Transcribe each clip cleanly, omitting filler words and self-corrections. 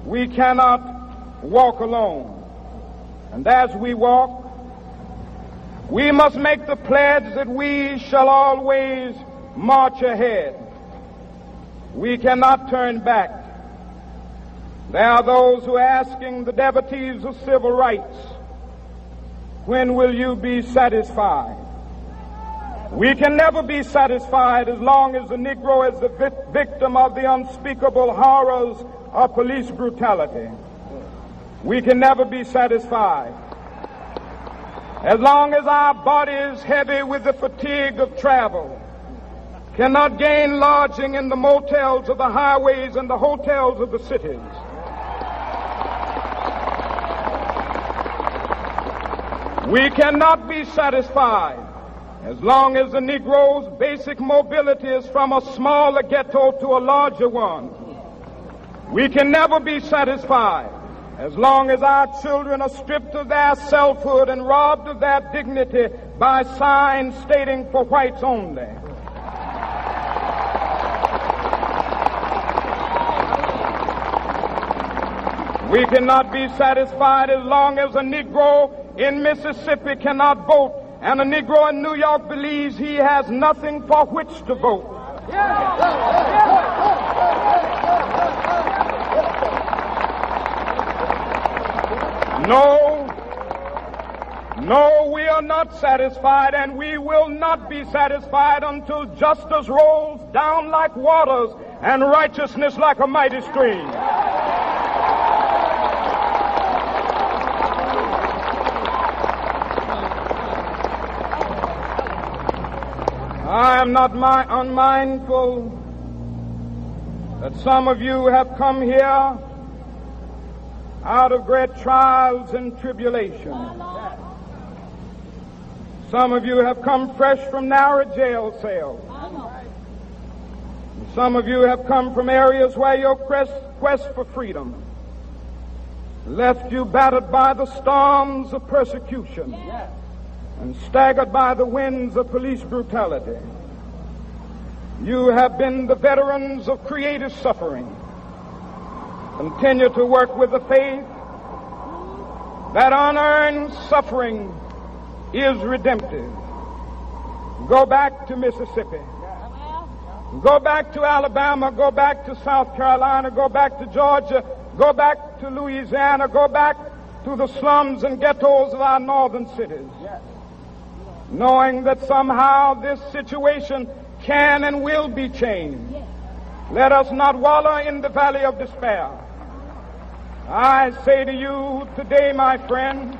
we cannot walk alone. And as we walk, we must make the pledge that we shall always march ahead. We cannot turn back. There are those who are asking the devotees of civil rights, when will you be satisfied? We can never be satisfied as long as the Negro is the victim of the unspeakable horrors of police brutality. We can never be satisfied as long as our body is heavy with the fatigue of travel, cannot gain lodging in the motels of the highways and the hotels of the cities. We cannot be satisfied as long as the Negro's basic mobility is from a smaller ghetto to a larger one. We can never be satisfied as long as our children are stripped of their selfhood and robbed of their dignity by signs stating for whites only. We cannot be satisfied as long as a Negro in Mississippi cannot vote and a Negro in New York believes he has nothing for which to vote. No, we are not satisfied, and we will not be satisfied until justice rolls down like waters and righteousness like a mighty stream. I am not unmindful that some of you have come here out of great trials and tribulation. Some of you have come fresh from narrow jail cells. Some of you have come from areas where your quest for freedom left you battered by the storms of persecution and staggered by the winds of police brutality. You have been the veterans of creative suffering. Continue to work with the faith that unearned suffering is redemptive. Go back to Mississippi. Go back to Alabama. Go back to South Carolina. Go back to Georgia. Go back to Louisiana. Go back to the slums and ghettos of our northern cities. Knowing that somehow this situation can and will be changed. Let us not wallow in the valley of despair. I say to you today, my friend,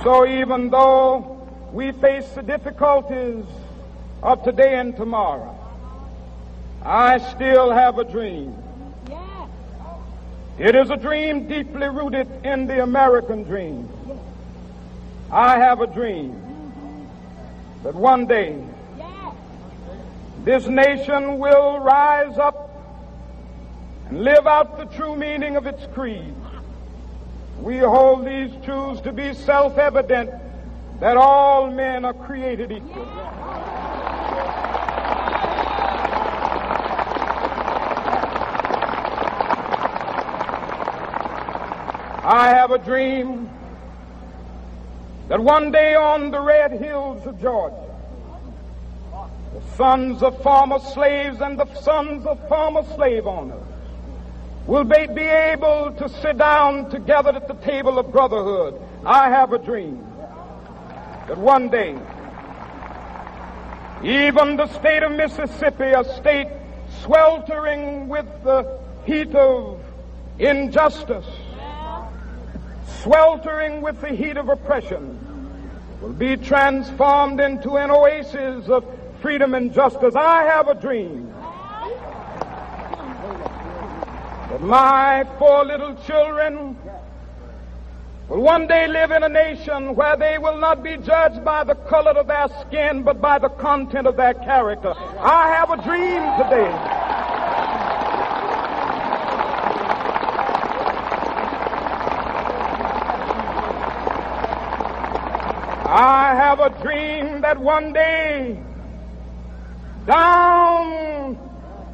so even though we face the difficulties of today and tomorrow, I still have a dream. It is a dream deeply rooted in the American dream. I have a dream that one day this nation will rise up and live out the true meaning of its creed. We hold these truths to be self-evident, that all men are created equal. I have a dream that one day on the red hills of Georgia, the sons of former slaves and the sons of former slave owners will be able to sit down together at the table of brotherhood. I have a dream that one day, even the state of Mississippi, a state sweltering with the heat of injustice, sweltering with the heat of oppression, will be transformed into an oasis of freedom and justice. I have a dream that my 4 little children will one day live in a nation where they will not be judged by the color of their skin, but by the content of their character. I have a dream today. I have a dream that one day, down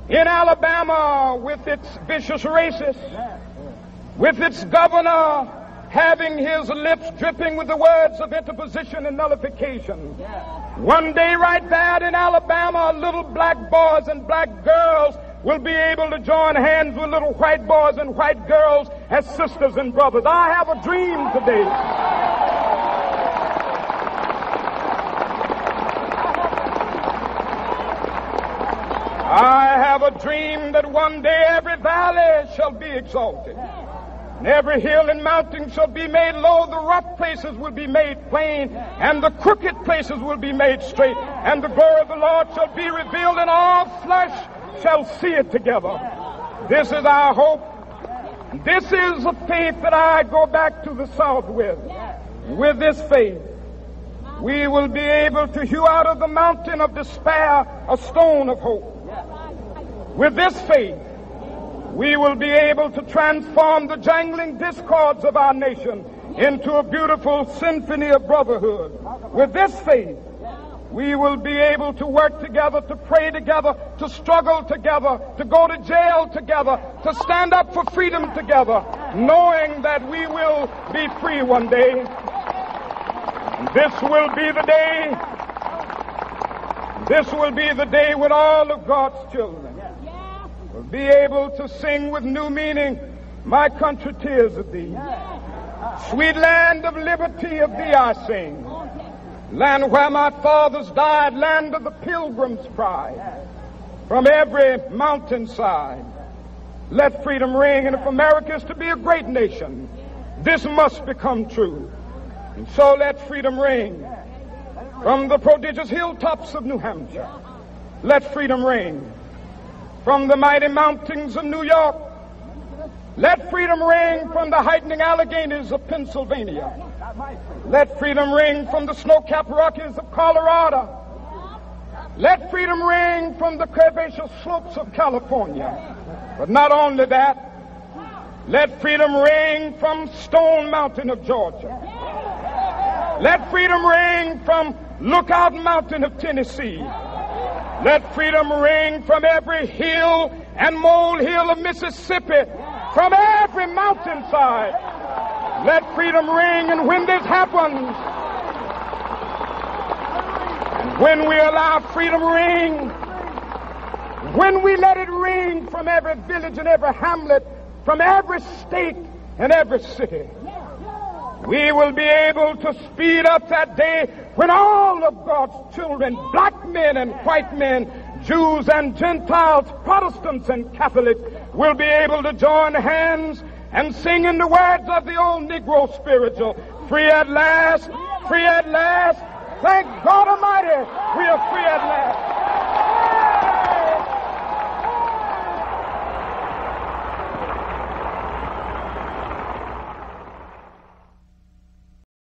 in Alabama, with its vicious racists, with its governor having his lips dripping with the words of interposition and nullification, one day right there in Alabama, little black boys and black girls will be able to join hands with little white boys and white girls as sisters and brothers. I have a dream today. I have a dream that one day every valley shall be exalted, and every hill and mountain shall be made low. The rough places will be made plain, and the crooked places will be made straight, and the glory of the Lord shall be revealed, and all flesh shall see it together. This is our hope. This is a faith that I go back to the South with. With this faith, we will be able to hew out of the mountain of despair a stone of hope. With this faith, we will be able to transform the jangling discords of our nation into a beautiful symphony of brotherhood. With this faith, we will be able to work together, to pray together, to struggle together, to go to jail together, to stand up for freedom together, knowing that we will be free one day. This will be the day. This will be the day when all of God's children will be able to sing with new meaning, "My country, tears of thee. Sweet land of liberty, of thee I sing. Land where my fathers died, land of the pilgrim's pride. From every mountainside, let freedom ring. And if America is to be a great nation, this must become true. And so let freedom ring. From the prodigious hilltops of New Hampshire, let freedom ring. From the mighty mountains of New York, let freedom ring. From the heightening Alleghenies of Pennsylvania, let freedom ring. From the snow-capped Rockies of Colorado, let freedom ring. From the curvaceous slopes of California. But not only that, let freedom ring from Stone Mountain of Georgia. Let freedom ring from Lookout Mountain of Tennessee. Let freedom ring from every hill and molehill of Mississippi, from every mountainside. Let freedom ring. And when this happens, and when we allow freedom ring, when we let it ring from every village and every hamlet, from every state and every city, we will be able to speed up that day when all of God's children, black men and white men, Jews and Gentiles, Protestants and Catholics, will be able to join hands and sing in the words of the old Negro spiritual, "Free at last, free at last. Thank God Almighty, we are free at last."